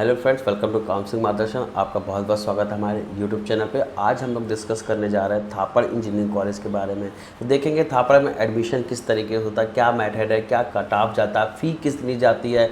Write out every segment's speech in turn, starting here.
Hello friends, welcome to counselling मार्गदर्शन। आपका बहुत बहुत स्वागत है हमारे यूट्यूब चैनल पे। आज हम लोग डिस्कस करने जा रहे हैं थापड़ इंजीनियरिंग कॉलेज के बारे में। तो देखेंगे थापड़ में एडमिशन किस तरीके से होता है, क्या मेथड है, क्या कट ऑफ जाता है, फ़ी कितनी जाती है,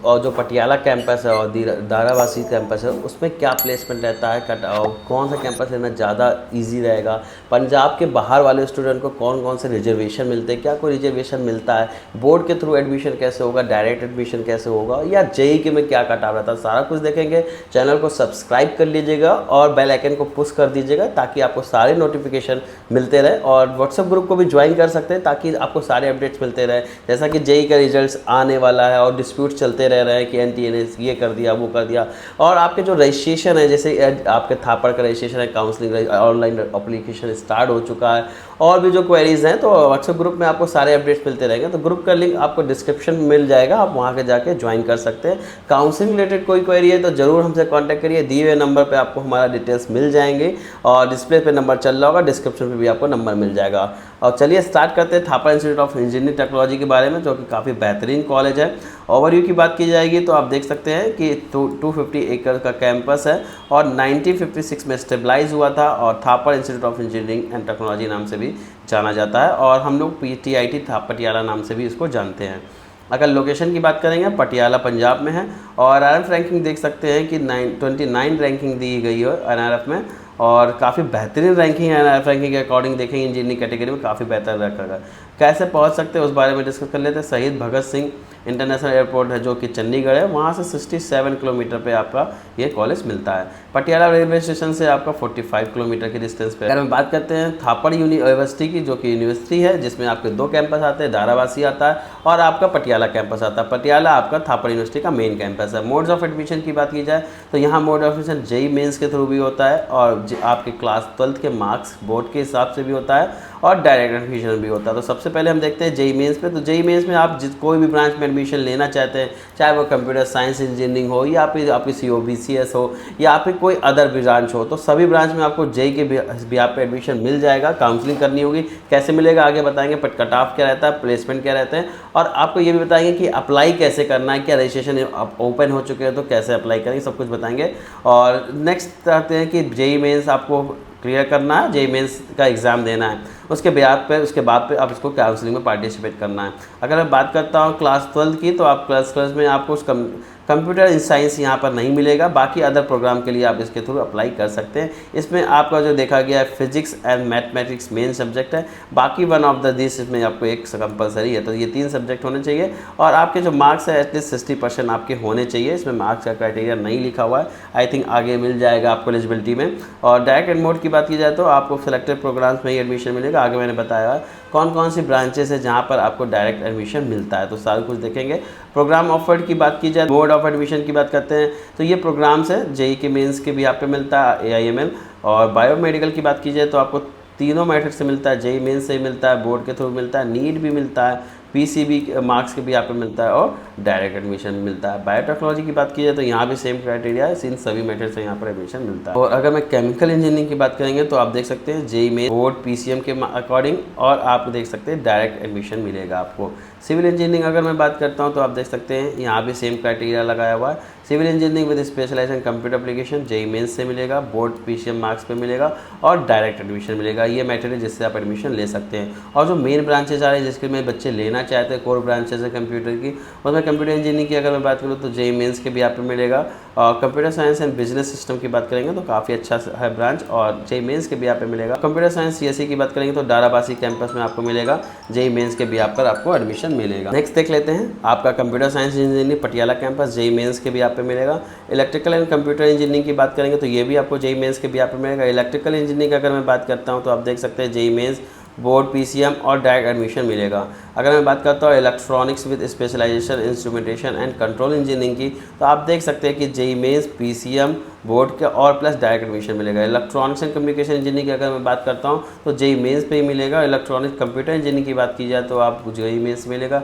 और जो पटियाला कैंपस है और दारावासी कैंपस है उसमें क्या प्लेसमेंट रहता है, कट कौन सा कैंपस लेना ज़्यादा ईजी रहेगा, पंजाब के बाहर वाले स्टूडेंट को कौन कौन से रिजर्वेशन मिलते हैं, क्या कोई रिजर्वेशन मिलता है, बोर्ड के थ्रू एडमिशन कैसे होगा, डायरेक्ट एडमिशन कैसे होगा, या जेई के में क्या कट ऑफ रहता है, सारा कुछ देखेंगे। चैनल को सब्सक्राइब कर लीजिएगा और बेल आइकन को पुश कर दीजिएगा ताकि आपको सारे नोटिफिकेशन मिलते रहे, और व्हाट्सएप ग्रुप को भी ज्वाइन कर सकते हैं ताकि आपको सारे अपडेट्स मिलते रहे। जैसा कि जेई का रिजल्ट्स आने वाला है और डिस्प्यूट चलते रह रहे हैं कि एनटीए ने ये कर दिया, वो कर दिया, और आपके जो रजिस्ट्रेशन है, जैसे आपके थापड़ का रजिस्ट्रेशन है, काउंसलिंग ऑनलाइन एप्लीकेशन स्टार्ट हो चुका है, और भी जो क्वेरीज हैं तो व्हाट्सएप ग्रुप में आपको सारे अपडेट्स मिलते रहेंगे। तो ग्रुप का लिंक आपको डिस्क्रिप्शन में मिल जाएगा, आप वहाँ के जाके ज्वाइन कर सकते हैं। काउंसलिंग रिलेटेड कोई क्वेरी है तो ज़रूर हमसे कांटेक्ट करिए, दिए हुए नंबर पे आपको हमारा डिटेल्स मिल जाएंगे, और डिस्प्ले पे नंबर चल रहा होगा, डिस्क्रिप्शन पे भी आपको नंबर मिल जाएगा। और चलिए स्टार्ट करते हैं थापड़ इंस्टीट्यूट ऑफ इंजीनियरिंग टेक्नोलॉजी के बारे में, जो कि काफ़ी बेहतरीन कॉलेज है। ओवरव्यू की बात की जाएगी तो आप देख सकते हैं कि 250 एकड़ का कैंपस है और 1956 में स्टेबलाइज हुआ था, और Thapar institute of engineering and technology नाम से भी जाना जाता है, और हम लोग PTIT पटियाला नाम से भी इसको जानते हैं। अगर लोकेशन की बात करेंगे, पटियाला पंजाब में है, और NRF रैंकिंग देख सकते हैं कि 29 रैंकिंग दी गई है NRF में, और काफ़ी बेहतरीन रैंकिंग है। NRF रैंकिंग के अकॉर्डिंग देखेंगे इंजीनियरिंग कैटेगरी में काफ़ी बेहतर रखा। कैसे पहुंच सकते हैं उस बारे में डिस्कस कर लेते हैं। शहीद भगत सिंह इंटरनेशनल एयरपोर्ट है जो कि चंडीगढ़ है, वहाँ से 67 किलोमीटर पे आपका ये कॉलेज मिलता है। पटियाला रेलवे स्टेशन से आपका 45 किलोमीटर की डिस्टेंस पे। अगर हम बात करते हैं थापड़ यूनिवर्सिटी की, जो कि यूनिवर्सिटी है जिसमें आपके दो कैंपस आते हैं, दारावासी आता है और आपका पटियाला कैंपस आता है। पटियाला आपका थापड़ यूनिवर्सिटी का मेन कैंपस है। मोड्स ऑफ एडमिशन की बात की जाए तो यहाँ mode of admission JEE mains के थ्रू भी होता है, और आपके क्लास 12 के मार्क्स बोर्ड के हिसाब से भी होता है, और डायरेक्ट एडमिशन भी होता है। तो सबसे पहले हम देखते हैं जेई मेंस पे। तो जेई मेंस में आप कोई भी ब्रांच में एडमिशन लेना चाहते हैं, चाहे वो कंप्यूटर साइंस इंजीनियरिंग हो, या फिर आपकी COBCS हो, या फिर कोई अदर ब्रांच हो, तो सभी ब्रांच में आपको जेई के भी आप पे एडमिशन मिल जाएगा। काउंसलिंग करनी होगी, कैसे मिलेगा आगे बताएंगे, बट कट ऑफ क्या रहता है, प्लेसमेंट क्या रहते हैं, और आपको ये भी बताएंगे कि अप्लाई कैसे करना है, क्या रजिस्ट्रेशन ओपन हो चुके हैं तो कैसे अप्लाई करेंगे, सब कुछ बताएंगे। और नेक्स्ट आते हैं कि जेई मेंस आपको क्लियर करना है, जेई मेंस का एग्ज़ाम देना है, उसके बाद पे आप इसको काउंसलिंग में पार्टिसिपेट करना है। अगर मैं बात करता हूँ क्लास 12 की, तो आप क्लास 12 में आपको उस कंप्यूटर साइंस यहाँ पर नहीं मिलेगा, बाकी अदर प्रोग्राम के लिए आप इसके थ्रू अप्लाई कर सकते हैं। इसमें आपका जो देखा गया है physics and mathematics main subject है, बाकी वन ऑफ द दिस इसमें आपको एक कंपलसरी है। तो ये 3 सब्जेक्ट होने चाहिए, और आपके जो मार्क्स है एटलीस्ट 60% आपके होने चाहिए। इसमें मार्क्स का क्राइटेरिया नहीं लिखा हुआ है, आई थिंक आगे मिल जाएगा आपको एलिजिबिलिटी में। और डायरेक्ट एंड मोड की बात की जाए तो आपको सिलेक्टेड प्रोग्राम्स में ही एडमिशन मिलेगा। आगे मैंने बताया कौन कौन सी ब्रांचेस है जहाँ पर आपको डायरेक्ट एडमिशन मिलता है, तो सारा कुछ देखेंगे। प्रोग्राम ऑफर्ड की बात की जाए, मोड ऑफ एडमिशन की बात करते हैं, तो ये प्रोग्राम्स है जेई के मेंस के भी आप पे मिलता है, AIML। और बायोमेडिकल की बात की जाए तो आपको तीनों मेथड से मिलता है, जेई मेंस से मिलता है, बोर्ड के थ्रू मिलता है, नीट भी मिलता है, PCB मार्क्स के भी यहाँ पे मिलता है, और डायरेक्ट एडमिशन मिलता है। बायोटेक्नोलॉजी की बात की जाए तो यहाँ भी सेम क्राइटेरिया है, इन सभी मेथड से यहाँ पर एडमिशन मिलता है। और अगर मैं केमिकल इंजीनियरिंग की बात करेंगे तो आप देख सकते हैं जेई में बोर्ड PCM के अकॉर्डिंग, और आप देख सकते हैं डायरेक्ट एडमिशन मिलेगा आपको। सिविल इंजीनियरिंग अगर मैं बात करता हूँ तो आप देख सकते हैं यहाँ भी सेम क्राइटेरिया लगाया हुआ है। Civil engineering with specialization computer application JEE mains से मिलेगा, बोर्ड PCM मार्क्स पे मिलेगा, और डायरेक्ट एडमिशन मिलेगा। ये मेथड है जिससे आप एडमिशन ले सकते हैं। और जो मेन ब्रांचेज आ रही है जिसके में बच्चे लेना चाहते हैं, कोर ब्रांचेज है कंप्यूटर की, उसमें कंप्यूटर इंजीनियरिंग की अगर मैं बात करूँ तो जेई मेंस के भी यहाँ पे मिलेगा। और computer science and business system की बात करेंगे तो काफ़ी अच्छा है ब्रांच, और जेई मेंस के भी यहाँ पे मिलेगा। कंप्यूटर साइंस CSE की बात करेंगे तो दारावासी कैंपस में आपको मिलेगा, जेई मेंस के भी यहाँ पर आपको एडमिशन मिलेगा। नेक्स्ट देख लेते हैं आपका computer science engineering Patiala campus, JEE mains के भी यहाँ पे मिलेगा। इलेक्ट्रिकल एंड कंप्यूटर इंजीनियरिंग की बात करेंगे तो ये भी आपको जेई मेंस के भी यहाँ पे मिलेगा। इलेक्ट्रिकल इंजीनियरिंग अगर मैं बात करता हूँ तो आप देख सकते हैं जेई मेंस, बोर्ड PCM और डायरेक्ट एडमिशन मिलेगा। अगर मैं बात करता हूँ electronics with specialization instrumentation and control engineering की, तो आप देख सकते हैं कि जेई मेंस, PCM, बोर्ड के और प्लस डायरेक्ट एडमिशन मिलेगा। इलेक्ट्रॉनिक्स एंड कम्युनिकेशन इंजीनियरिंग की अगर मैं बात करता हूँ तो जेई मेंस पे ही मिलेगा। इलेक्ट्रॉनिक्स कंप्यूटर इंजीनियरिंग की बात की जाए तो आप जेई मेंस मिलेगा।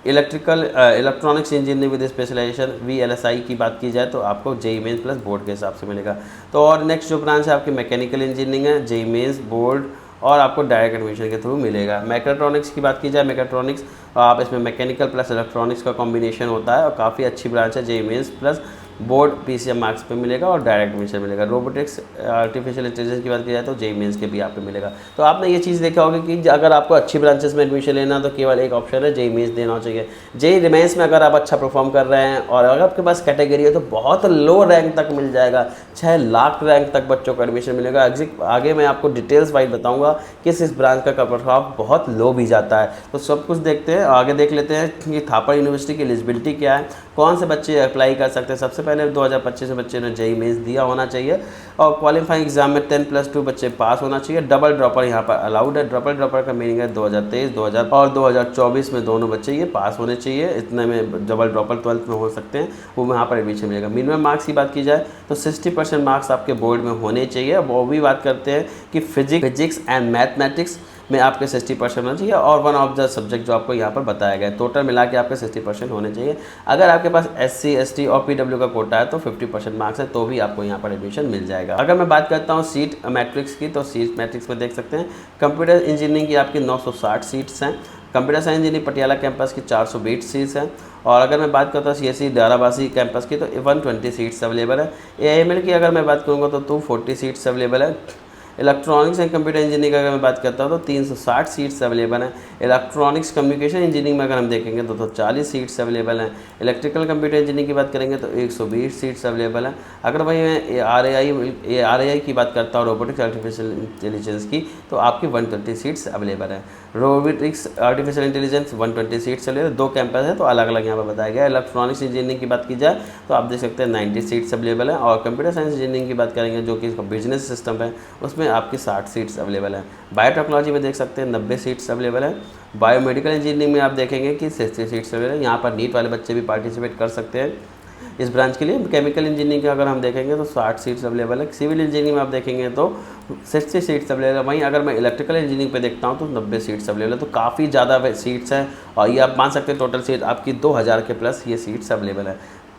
Electronics engineering with specialization VLSI की बात की जाए तो आपको जेई मेंस प्लस बोर्ड के हिसाब से मिलेगा। तो और नेक्स्ट जो ब्रांच है आपकी मैकेनिकल इंजीनियरिंग है, जेई मेंस, बोर्ड और आपको डायरेक्ट एडमिशन के थ्रू मिलेगा। मैकेट्रॉनिक्स की बात की जाए, मैकेट्रॉनिक्स आप इसमें मैकेनिकल प्लस इलेक्ट्रॉनिक्स का कॉम्बिनेशन होता है, और काफ़ी अच्छी ब्रांच है JEE mains plus board PCM marks पे मिलेगा और डायरेक्ट एडमिशन मिलेगा। रोबोटिक्स आर्टिफिशियल इंटेलिजेंस की बात की जाए तो जेईई मेंस के भी आपको मिलेगा। तो आपने ये चीज़ देखा होगा कि अगर आपको अच्छी ब्रांचेस में एडमिशन लेना तो केवल एक ऑप्शन है, जेईई मेंस देना चाहिए। जेईई मेंस में अगर आप अच्छा परफॉर्म कर रहे हैं और अगर आपके पास कैटेगरी है तो बहुत लो रैंक तक मिल जाएगा, 6 लाख रैंक तक बच्चों को एडमिशन मिलेगा। आगे मैं आपको डिटेल्स वाइज बताऊंगा किस इस ब्रांच का कट ऑफ बहुत लो भी जाता है। तो सब कुछ देखते हैं, आगे देख लेते हैं कि थापड़ यूनिवर्सिटी की एलिजिबिलिटी क्या है, कौन से बच्चे अप्लाई कर सकते हैं। सबसे पहले 2025 में बच्चे ने जेईई मेंस दिया होना चाहिए और क्वालिफाइंग एग्जाम में 10+2 बच्चे पास होना चाहिए। डबल ड्रॉपर यहाँ पर अलाउड है। डबल ड्रॉपर का मीनिंग है 2023, 2000 और 2024 में दोनों बच्चे ये पास होने चाहिए। इतने में डबल ड्रॉपर 12th में हो सकते हैं, वो यहाँ पर एडमिशन मिलेगा। मिनिमम मार्क्स की बात की जाए तो 60% मार्क्स आपके बोर्ड में होने चाहिए। वो भी बात करते हैं कि फिजिक्स एंड मैथमेटिक्स में आपके 60% होना चाहिए और वन ऑफ द सब्जेक्ट जो आपको यहाँ पर बताया गया है। टोटल मिला के आपके 60% होने चाहिए। अगर आपके पास SC ST और PW का कोटा है तो 50% मार्क्स है तो भी आपको यहाँ पर एडमिशन मिल जाएगा। अगर मैं बात करता हूँ सीट मैट्रिक्स की तो सीट मैट्रिक्स में देख सकते हैं कंप्यूटर इंजीनियरिंग की आपकी 960 सीट्स हैं। Computer science engineering Patiala campus की 420 सीट्स हैं। और अगर मैं बात करता हूँ CSE डाराबासी कैंपस की तो 120 सीट्स अवेलेबल है। AIML की अगर मैं बात करूँगा तो 240 सीट्स अवेलेबल है। इलेक्ट्रॉनिक्स एंड कंप्यूटर इंजीनियरिंग का अगर मैं बात करता हूँ तो 360 सीट्स अवेलेबल हैं। इलेक्ट्रॉनिक्स कम्युनिकेशन इंजीनियरिंग में अगर हम देखेंगे तो 40 सीट्स अवेलेबल हैं। इलेक्ट्रिकल कंप्यूटर इंजीनियरिंग की बात करेंगे तो 120 सीट्स अवेलेबल हैं। अगर भाई मैं RAI की बात करता हूँ रोबोटिक्स आर्टिफिशियल इंटेलिजेंस की तो आपकी 120 सीट्स अवेलेबल है। Robotics artificial intelligence 120 seats available, 2 campus है तो अलग अलग यहाँ पर बताया गया है। इलेक्ट्रॉनिक्स इंजीनियरिंग की बात की जाए तो आप देख सकते हैं 90 सीट्स अवेलेबल है। और कंप्यूटर साइंस इंजीनियरिंग की बात करेंगे जो कि बिजनेस सिस्टम है उसमें आपकी 60 सीट्स अवेलेबल है। बायोटेक्नोलॉजी में देख सकते हैं 90 सीट्स अवेलेबल है। बायोमेडिकल इंजीनियरिंग में आप देखेंगे कि 60 सीट्स अवेलेबल है। यहाँ पर नीट वाले बच्चे भी पार्टिसिपेट कर सकते हैं इस ब्रांच के लिए। केमिकल इंजीनियरिंग का अगर हम देखेंगे तो 60 सीट्स अवेलेबल है। सिविल इंजीनियरिंग में आप देखेंगे तो 60 सीट्स अवेलेबल है। वहीं अगर मैं इलेक्ट्रिकल इंजीनियरिंग पे देखता हूँ तो 90 सीट्स अवेलेबल है। तो काफ़ी ज़्यादा सीट्स हैं और ये आप मान सकते हैं टोटल सीट आपकी 2000 के प्लस ये सीट्स अवेलेबल है।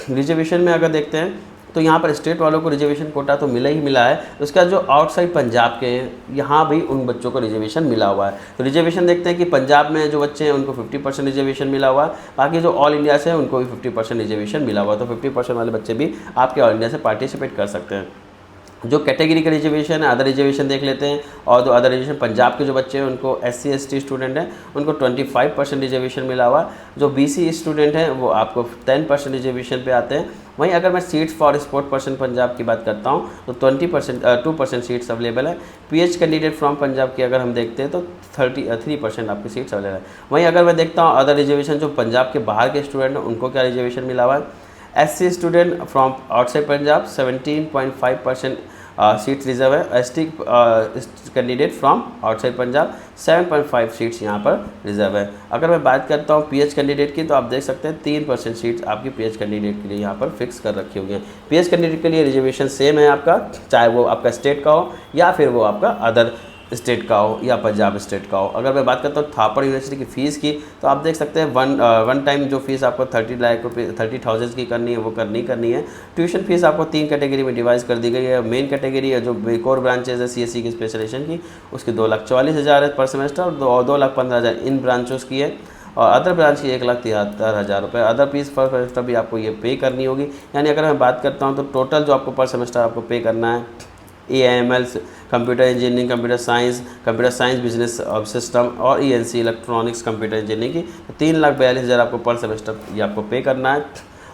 रिजर्वेशन में अगर देखते हैं तो यहाँ पर स्टेट वालों को रिजर्वेशन कोटा तो मिला ही मिला है। उसका जो आउटसाइड पंजाब के हैं यहाँ भी उन बच्चों को रिजर्वेशन मिला हुआ है। तो रिजर्वेशन देखते हैं कि पंजाब में जो बच्चे हैं उनको 50% रिजर्वेशन मिला हुआ है। बाकी जो ऑल इंडिया से हैं उनको भी 50% रिजर्वेशन मिला हुआ है। तो 50% वाले बच्चे भी आपके ऑल इंडिया से पार्टिसिपेट कर सकते हैं। जो कैटेगरी का रिजर्वेशन है, अदर रिजर्वेशन देख लेते हैं। और जो अदर रिजर्वेशन पंजाब के जो बच्चे हैं उनको SC ST स्टूडेंट हैं उनको 25% रिजर्वेशन मिला हुआ है। जो BC स्टूडेंट हैं वो आपको 10% रिजर्वेशन पे आते हैं। वहीं अगर मैं seats for sport person Punjab की बात करता हूँ तो 2% सीट्स अवेलेबल है। PH कैंडिडेट फ्रॉम पंजाब की अगर हम देखते हैं तो 3% आपकी सीट्स अवेलेबल है। वहीं अगर मैं देखता हूँ अदर रिजर्वेशन जो पंजाब के बाहर के स्टूडेंट हैं उनको क्या रिजर्वेशन मिला हुआ है। SC student from outside Punjab 17.5% seats reserve है। ST candidate from outside Punjab 7.5 seats यहाँ पर रिजर्व है। अगर मैं बात करता हूँ PH कैंडिडेट की तो आप देख सकते हैं 3% सीट्स आपकी PH कैंडिडेट के लिए यहाँ पर फिक्स कर रखी हुई हैं। PH कैंडिडेट के लिए रिजर्वेशन सेम है आपका, चाहे वो आपका स्टेट का हो या फिर वो आपका अदर स्टेट का हो या पंजाब स्टेट का हो। अगर मैं बात करता हूँ थापड़ यूनिवर्सिटी की फ़ीस की तो आप देख सकते हैं वन टाइम जो फीस आपको 30 लाख रुपये 30,000 की करनी है वो करनी है। ट्यूशन फीस आपको 3 कैटेगरी में डिवाइड कर दी गई है। मेन कैटेगरी है जो कोर ब्रांचेज है CSE की स्पेशलाइजेशन की उसकी 2,44,000 है पर सेमेस्टर और 2,15,000 इन ब्रांचों की है। और अदर ब्रांच की 1,73,000 रुपये अदर फीस पर सेमेस्टर भी आपको ये पे करनी होगी। यानी अगर मैं बात करता हूँ तो टोटल जो आपको पर सेमेस्टर आपको पे करना है AIML computer engineering, computer science business system और ENC इलेक्ट्रॉनिक्स कंप्यूटर इंजीनियरिंग की 3,42,000 आपको पर सेमेस्टर ये आपको पे करना है।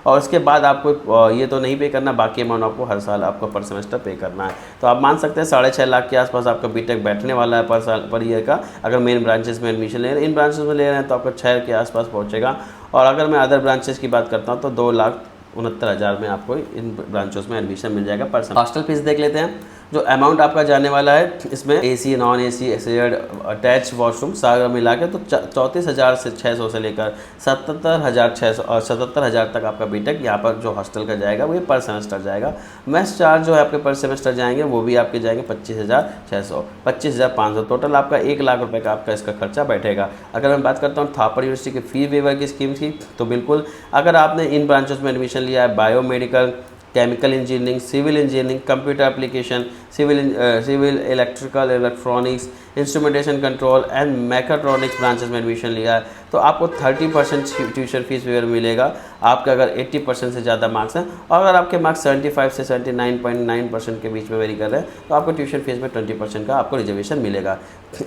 और उसके बाद आपको ये तो नहीं पे करना, बाकी अमाउंट आपको हर साल आपको पर सेमेस्टर पे करना है। तो आप मान सकते हैं 6.5 लाख के आसपास आपका बीटेक बैठने वाला है पर साल पर ईयर का। अगर मेन ब्रांचेस में एडमिशन ले रहे हैं, इन ब्रांचेस में ले रहे हैं तो आपको 6 के आसपास पहुँचेगा। और अगर मैं अदर ब्रांचेस की बात करता हूँ तो 2,69,000 में आपको इन ब्रांचों में एडमिशन मिल जाएगा पर सेमेस्टर। हॉस्टल फीस देख लेते हैं। जो अमाउंट आपका जाने वाला है इसमें AC non AC shared attach washroom सारा मिला के तो 34,600 से लेकर 77,000 तक आपका बीटेक यहाँ पर जो हॉस्टल का जाएगा वो पर सेमेस्टर जाएगा। मेस चार्ज जो है आपके पर सेमेस्टर जाएंगे वो भी आपके जाएंगे 25,600 25,500 टोटल आपका 1 लाख रुपए का आपका इसका खर्चा बैठेगा। अगर मैं बात करता हूँ थापड़ यूनिवर्सिटी की फ़ी वेवर की स्कीम की तो बिल्कुल अगर आपने इन ब्रांचों में एडमिशन लिया है biomedical, chemical engineering, civil engineering, computer application, civil electrical electronics, instrumentation control and mechatronics branches में एडमिशन लिया है तो आपको 30% ट्यूशन फीस वेयर मिलेगा आपके अगर 80% से ज़्यादा मार्क्स हैं। और अगर आपके मार्क्स 75 से 79.9% के बीच में वेरी कर रहे हैं तो आपको ट्यूशन फीस में 20% का आपको रिजर्वेशन मिलेगा।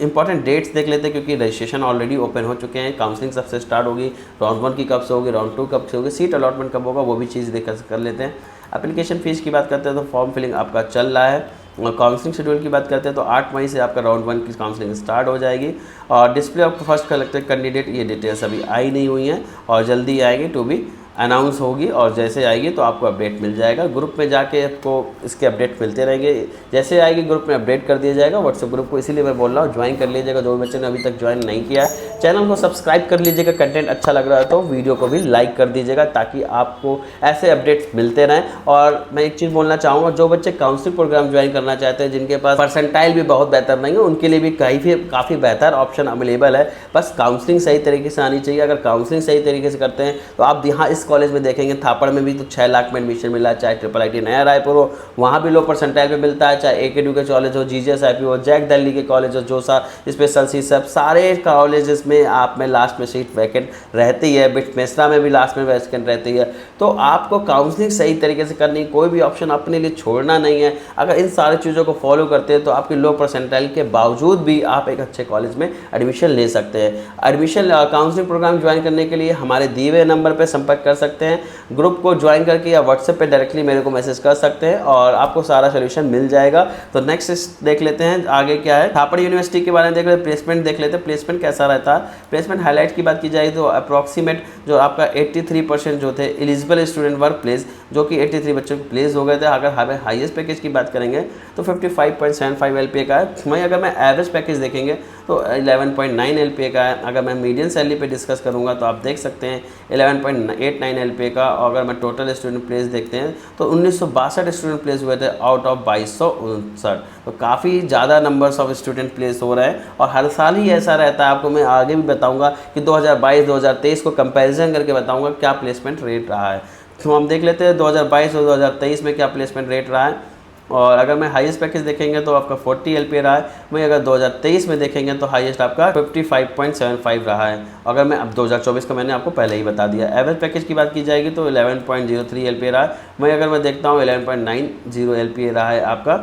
इंपॉर्टेंट डेट्स देख लेते हैं क्योंकि रजिस्ट्रेशन ऑलरेडी ओपन हो चुके हैं। काउंसलिंग सबसे स्टार्ट होगी, राउंड 1 की कब से होगी, राउंड 2 कब से होगी, सीट अलॉटमेंट कब होगा, वो भी चीज़ देख कर लेते हैं। एप्लीकेशन फ़ीस की बात करते हैं तो फॉर्म फिलिंग आपका चल रहा है। और काउंसलिंग शेड्यूल की बात करते हैं तो 8 मई से आपका राउंड 1 की काउंसलिंग स्टार्ट हो जाएगी। और display of first collected candidate ये डिटेल्स अभी आई नहीं हुई हैं और जल्दी आएगी, टू बी अनाउंस होगी और जैसे आएगी तो आपको अपडेट मिल जाएगा। ग्रुप में जाके आपको इसके अपडेट मिलते रहेंगे, जैसे आएगी ग्रुप में अपडेट कर दिया जाएगा व्हाट्सएप ग्रुप को। इसीलिए मैं बोल रहा हूँ ज्वाइन कर लीजिएगा जो भी बच्चे ने अभी तक ज्वाइन नहीं किया है। चैनल को सब्सक्राइब कर लीजिएगा, कंटेंट अच्छा लग रहा है तो वीडियो को भी लाइक कर दीजिएगा ताकि आपको ऐसे अपडेट्स मिलते रहें। और मैं एक चीज़ बोलना चाहूँगा, जो बच्चे काउंसलिंग प्रोग्राम ज्वाइन करना चाहते हैं जिनके पास परसेंटाइल भी बहुत बेहतर नहीं है उनके लिए भी काफ़ी बेहतर ऑप्शन अवेलेबल है। बस काउंसलिंग सही तरीके से आनी चाहिए। अगर काउंसलिंग सही तरीके से करते हैं तो आप यहाँ इस कॉलेज में देखेंगे थापड़ में भी तो 6 लाख में एडमिशन मिला है, चाहे IIIT नया रायपुर हो वहाँ भी लो परसेंटाइल पे मिलता है, चाहे AKU के कॉलेज हो, GGSIP हो, जैक दिल्ली के कॉलेज हो, जोसा स्पेशल सी सब सारे कॉलेजेस में आप में लास्ट में सीट वैकेंट रहती है। बिट मेसरा में भी लास्ट में वैकेंट रहती है। तो आपको काउंसलिंग सही तरीके से करनी, कोई भी ऑप्शन अपने लिए छोड़ना नहीं है। अगर इन सारी चीज़ों को फॉलो करते हैं तो आपकी लो परसेंटाइल के बावजूद भी आप एक अच्छे कॉलेज में एडमिशन ले सकते हैं। एडमिशन काउंसलिंग प्रोग्राम ज्वाइन करने के लिए हमारे दिए हुए नंबर पर संपर्क कर सकते हैं, ग्रुप को ज्वाइन करके या व्हाट्सएप पे डायरेक्टली मेरे को मैसेज कर सकते हैं और आपको सारा सोल्यूशन मिल जाएगा। तो नेक्स्ट देख लेते हैं आगे क्या है। थापड़ यूनिवर्सिटी के बारे में देख लेते हैं, प्लेसमेंट देख लेते हैं प्लेसमेंट कैसा रहता है। प्लेसमेंट हाईलाइट की बात की जाए तो अप्रॉक्सीमेट जो आपका 83% जो थे एलिजिबल स्टूडेंट वर्क प्लेस, जो कि 83 बच्चों को प्लेस हो गए थे। अगर हमें हाईएस्ट पैकेज की बात करेंगे तो 55.75 LPA का है। वहीं अगर मैं एवरेज पैकेज देखेंगे तो 11.9 LPA का है। अगर मैं मीडियन सैलरी पे डिस्कस करूँगा तो आप देख सकते हैं 11.89 LPA का। और अगर मैं टोटल स्टूडेंट प्लेस देखते हैं तो 1962 स्टूडेंट प्लेस हुए थे आउट ऑफ 2259। तो काफ़ी ज़्यादा नंबर्स ऑफ स्टूडेंट प्लेस हो रहे हैं और हर साल ही ऐसा रहता है। आपको मैं आगे भी बताऊंगा कि 2022-2023 को कंपैरिजन करके बताऊंगा क्या प्लेसमेंट रेट रहा है। तो हम देख लेते हैं 2022 और 2023 में क्या प्लेसमेंट रेट रहा है। और अगर मैं हाईएस्ट पैकेज देखेंगे तो आपका 40 LPA रहा है। वहीं अगर 2023 में देखेंगे तो हाईएस्ट आपका 55.75 रहा है। अगर मैं अब 2024 का मैंने आपको पहले ही बता दिया। एवरेज पैकेज की बात की जाएगी तो 11.03 LPA रहा है। वहीं अगर मैं देखता हूँ 11.90 LPA रहा है आपका।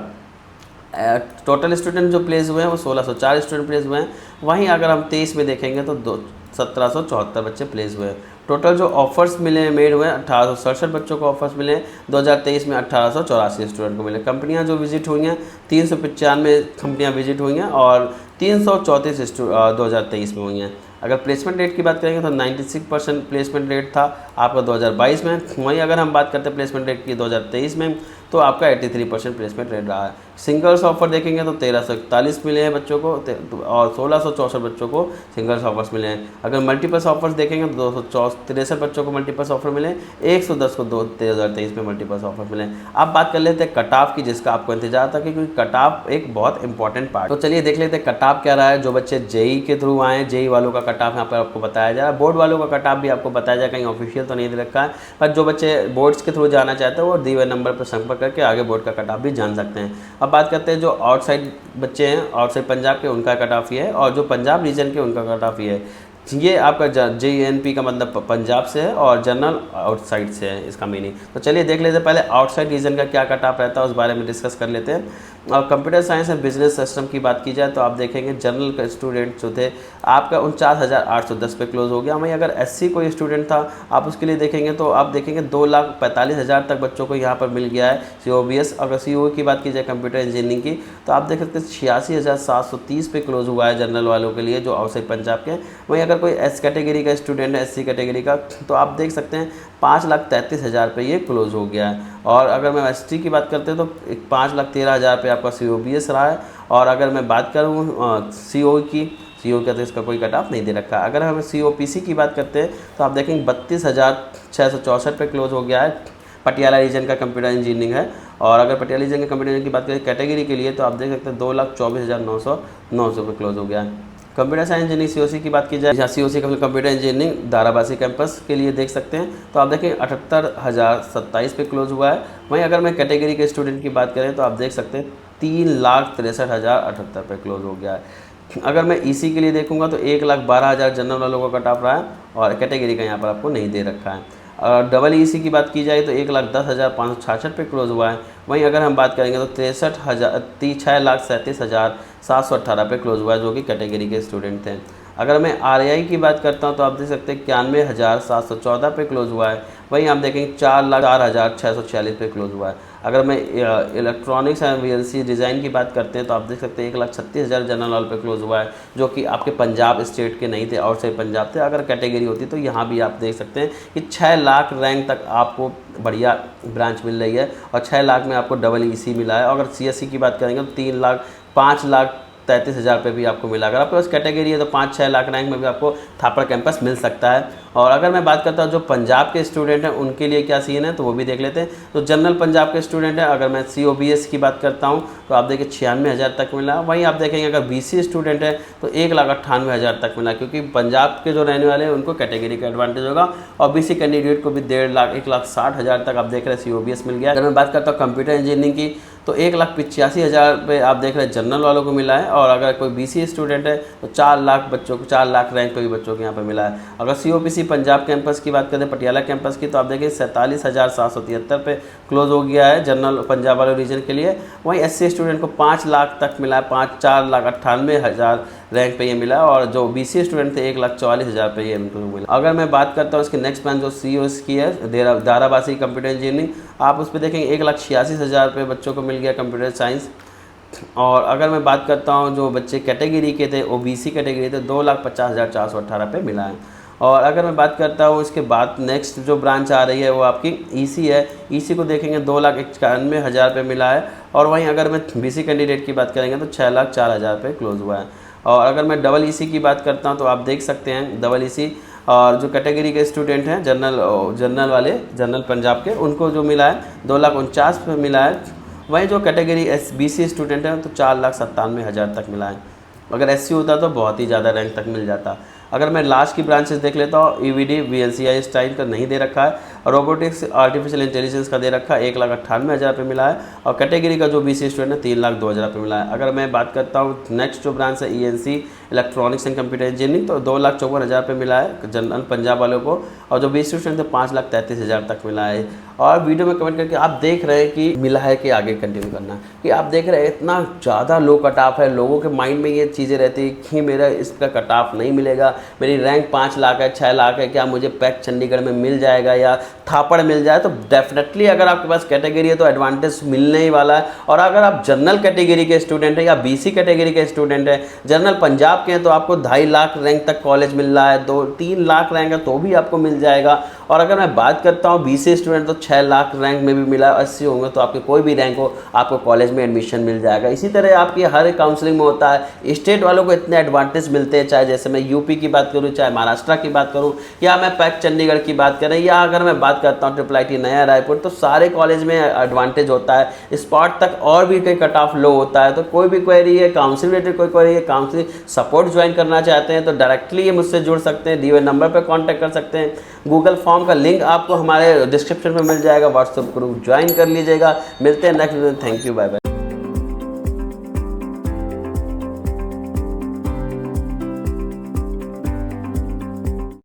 टोटल स्टूडेंट जो प्लेस हुए हैं वो 1604 स्टूडेंट प्लेस हुए हैं। वहीं अगर हम 23 में देखेंगे तो 1774 बच्चे प्लेस हुए हैं। टोटल जो ऑफर्स मिले मेड हुए हैं 1867 बच्चों को ऑफर्स मिले। 2023 में 1884 स्टूडेंट को मिले। कंपनियां जो विजिट हुई हैं 395 कंपनियां विजिट हुई हैं और 334 2023 में हुई हैं। अगर प्लेसमेंट रेट की बात करेंगे तो 96% प्लेसमेंट रेट था आपका 2022 में। वहीं अगर हम बात करते हैं प्लेसमेंट रेट की 2023 में तो आपका 83% प्लेसमेंट रेट रहा है। सिंगल्स ऑफर देखेंगे तो 1341 मिले हैं बच्चों को और 1664 बच्चों को सिंगल्स ऑफर्स मिले हैं। अगर मल्टीपल्स ऑफर्स देखेंगे तो 263 बच्चों को मल्टीपल्स ऑफर मिले, 110 को 2023 में मल्टीपल्स ऑफर मिले। अब बात कर लेते हैं कट ऑफ की, जिसका आपको इंतजार था क्योंकि कट ऑफ एक बहुत इंपॉर्टेंट पार्ट। तो चलिए देख लेते हैं कट ऑफ क्या रहा है। जो बच्चे जेई के थ्रू आए, जेई वालों का कट ऑफ यहाँ पर आपको बताया जा रहा है। बोर्ड वालों का कट ऑफ भी आपको बताया जाए, कहीं ऑफिशियल तो नहीं दे रखा है, पर जो बच्चे बोर्ड्स के थ्रू जाना चाहते हैं वो दिए हुए नंबर पर संपर्क करके आगे बोर्ड का कट ऑफ भी जान सकते हैं। अब बात करते हैं जो आउटसाइड बच्चे हैं, आउटसाइड पंजाब के, उनका कट ऑफ ही है और जो पंजाब रीजन के उनका कट ऑफ ही है। ये आपका JNP का मतलब पंजाब से है और जनरल आउटसाइड से है इसका मीनिंग। तो चलिए देख लेते हैं पहले आउटसाइड रीजन का क्या कट ऑफ रहता है, उस बारे में डिस्कस कर लेते हैं। और computer science and business system की बात की जाए तो आप देखेंगे जनरल का स्टूडेंट जो थे आपका 49,810 पे क्लोज हो गया। वहीं अगर SC कोई स्टूडेंट था आप उसके लिए देखेंगे तो आप देखेंगे 2,45,000 तक बच्चों को यहाँ पर मिल गया है COBS। अगर COE की बात की जाए कंप्यूटर इंजीनियरिंग की तो आप देख सकते हैं 86,730 पे क्लोज हुआ है जनरल वालों के लिए जो आउटसाइड पंजाब के। वहीं अगर कोई S कैटेगरी का स्टूडेंट है, SC कैटेगरी का, तो आप देख सकते हैं 5,33,000 पे ये क्लोज हो गया है। और अगर मैं ST की बात करते हैं तो 5,13,000 पे आपका COBS रहा है। और अगर मैं बात करूँ CO की, CO का तो इसका कोई कट ऑफ नहीं दे रखा है। अगर हम COPC की बात करते हैं तो आप देखेंगे 32,664 पे क्लोज हो गया है। पटियाला रीजन का कंप्यूटर इंजीनियरिंग है। और अगर पटियाला रीजन के कंप्यूटर इंजीनियरिंग की बात करें कैटेगरी के लिए तो आप देख सकते हैं 2,24,909 पे क्लोज हो गया है। कंप्यूटर साइंस इंजीनियरिंग COC की बात की जाए, यहाँ COC कंप्यूटर इंजीनियरिंग दाराबासी कैंपस के लिए देख सकते हैं, तो आप देखें 78,027 पे क्लोज हुआ है। वहीं अगर मैं कैटेगरी के स्टूडेंट की बात करें तो आप देख सकते हैं 3,63,078 पे क्लोज हो गया है। अगर मैं EC के लिए देखूंगा तो 1,12,000 जनरल वालों का कट ऑफ रहा है और कैटेगरी का यहाँ पर आपको नहीं दे रखा है। डबल EC की बात की जाए तो 1,10,566 पे क्लोज हुआ है। वहीं अगर हम बात करेंगे तो 6,37,718 पे क्लोज हुआ है, जो कि कैटेगरी के स्टूडेंट थे। अगर मैं RAI की बात करता हूं तो आप देख सकते हैं 91,714 पे क्लोज हुआ है। वहीं आप देखेंगे 4,04,646 पे क्लोज हुआ है। अगर मैं इलेक्ट्रॉनिक्स एंड VLC डिज़ाइन की बात करते हैं तो आप देख सकते हैं 1,36,000 जनरल वाल पे क्लोज हुआ है, जो कि आपके पंजाब स्टेट के नहीं थे, आउटसाइड पंजाब थे। अगर कैटेगरी होती तो यहाँ भी आप देख सकते हैं कि 6 लाख रैंक तक आपको बढ़िया ब्रांच मिल रही है और 6 लाख में आपको डबल EC मिला है। अगर CSE की बात करेंगे तो 5,33,000 पे भी आपको मिला। अगर आपके पास कैटेगरी है तो 5-6 लाख रैंक में भी आपको थापड़ कैंपस मिल सकता है। और अगर मैं बात करता हूँ जो पंजाब के स्टूडेंट हैं उनके लिए क्या सीन है तो वो भी देख लेते हैं। तो जनरल पंजाब के स्टूडेंट हैं, अगर मैं COBS की बात करता हूँ तो आप देखिए 96,000 तक मिला। वहीं आप देखेंगे अगर BC स्टूडेंट है तो 1,98,000 तक मिला, क्योंकि पंजाब के जो रहने वाले हैं उनको कैटेगरी का एडवांटेज होगा और BC कैंडिडेट को भी 1,60,000 तक आप देख रहे हैं COBS मिल गया। अगर मैं बात करता हूँ कंप्यूटर इंजीनियरिंग की तो 1,85,000 पे आप देख रहे हैं जनरल वालों को मिला है। और अगर कोई BC स्टूडेंट है तो 4 लाख बच्चों को 4 लाख रैंक पे भी बच्चों को यहाँ पे मिला है। अगर COPC पंजाब कैंपस की बात करें, पटियाला कैंपस की, तो आप देखिए 47,773 पे क्लोज हो गया है जनरल पंजाब वाले रीजन के लिए। वहीं SC स्टूडेंट को 5 लाख तक मिला है, 4,98,000 रैंक पे ये मिला। और जो BC स्टूडेंट थे 1,44,000 पे ये इनको मिला। अगर मैं बात करता हूँ इसके नेक्स्ट ब्रांच जो COS की है दाराबासी कंप्यूटर इंजीनियरिंग, आप उस पर देखेंगे 1,86,000 पे बच्चों को मिल गया कंप्यूटर साइंस। और अगर मैं बात करता हूँ जो बच्चे कैटेगरी के थे OBC कैटेगरी थे 2,50,418 पे मिला है। और अगर मैं बात करता हूँ इसके बाद नेक्स्ट जो ब्रांच आ रही है वो आपकी EC है। EC को देखेंगे 2,91,000 पे मिला है। और वहीं अगर मैं BC कैंडिडेट की बात करेंगे तो 6,04,000 पे क्लोज हुआ है। और अगर मैं डबल EC की बात करता हूँ तो आप देख सकते हैं डबल EC और जो कैटेगरी के स्टूडेंट हैं जनरल पंजाब के, उनको जो मिला है 2,49,000 पे मिला है। वहीं जो कैटेगरी BC स्टूडेंट हैं तो 4,97,000 तक मिला है। अगर SC होता तो बहुत ही ज़्यादा रैंक तक मिल जाता। अगर मैं लास्ट की ब्रांचेस देख लेता हूँ, EVD VLCI स्टाइल का नहीं दे रखा है, रोबोटिक्स आर्टिफिशियल इंटेलिजेंस का दे रखा है, 1,98,000 पे मिला है। और कैटेगरी का जो BC स्टूडेंट है 3,02,000 पे मिला है। अगर मैं बात करता हूँ नेक्स्ट जो ब्रांच है ENC electronics and computer engineering, तो 2,54,000 पे मिला है जनरल पंजाब वालों को। और जो BC स्टूडेंट थे 5,33,000 तक मिला है। और वीडियो में कमेंट करके आप देख रहे हैं कि मिला है कि आगे कंटिन्यू करना है, कि आप देख रहे हैं इतना ज़्यादा लो कट ऑफ है। लोगों के माइंड में ये चीज़ें रहती है कि मेरा इसका कट ऑफ नहीं मिलेगा, मेरी रैंक 5 लाख है, 6 लाख है, क्या मुझे पैक चंडीगढ़ में मिल जाएगा या थापड़ मिल जाए। तो डेफिनेटली अगर आपके पास कैटेगरी है तो एडवांटेज मिलने ही वाला है। और अगर आप जनरल कैटेगरी के स्टूडेंट हैं या BC कैटेगरी के स्टूडेंट हैं, जनरल पंजाब के हैं, तो आपको 2.5 लाख रैंक तक कॉलेज मिल रहा है, 2-3 लाख रैंक है तो भी आपको मिल जाएगा। और अगर मैं बात करता हूँ BC स्टूडेंट तो 6 लाख रैंक में भी मिला है। 80 होंगे तो आपके कोई भी रैंक हो आपको कॉलेज में एडमिशन मिल जाएगा। इसी तरह आपकी हर काउंसलिंग में होता है। स्टेट वालों को इतने एडवांटेज मिलते हैं, चाहे जैसे मैं UP की बात करूँ, चाहे महाराष्ट्र की बात करूँ, या मैं पैक चंडीगढ़ की बात करें, या अगर मैं बात करता हूँ IIIT नया रायपुर, तो सारे कॉलेज में एडवांटेज होता है। स्पॉट तक और भी कई कट ऑफ लो होता है। तो कोई भी क्वेरी है, काउंसिल रिलेटेड कोई क्वेरी है, काउंसिलिंग सपोर्ट ज्वाइन करना चाहते हैं तो डायरेक्टली ये मुझसे जुड़ सकते हैं, दिए हुए नंबर पर कॉन्टैक्ट कर सकते हैं। गूगल फॉर्म का लिंक आपको हमारे डिस्क्रिप्शन में मिल जाएगा, व्हाट्सएप ग्रुप ज्वाइन कर लीजिएगा। मिलते हैं next video. Thank you, bye bye.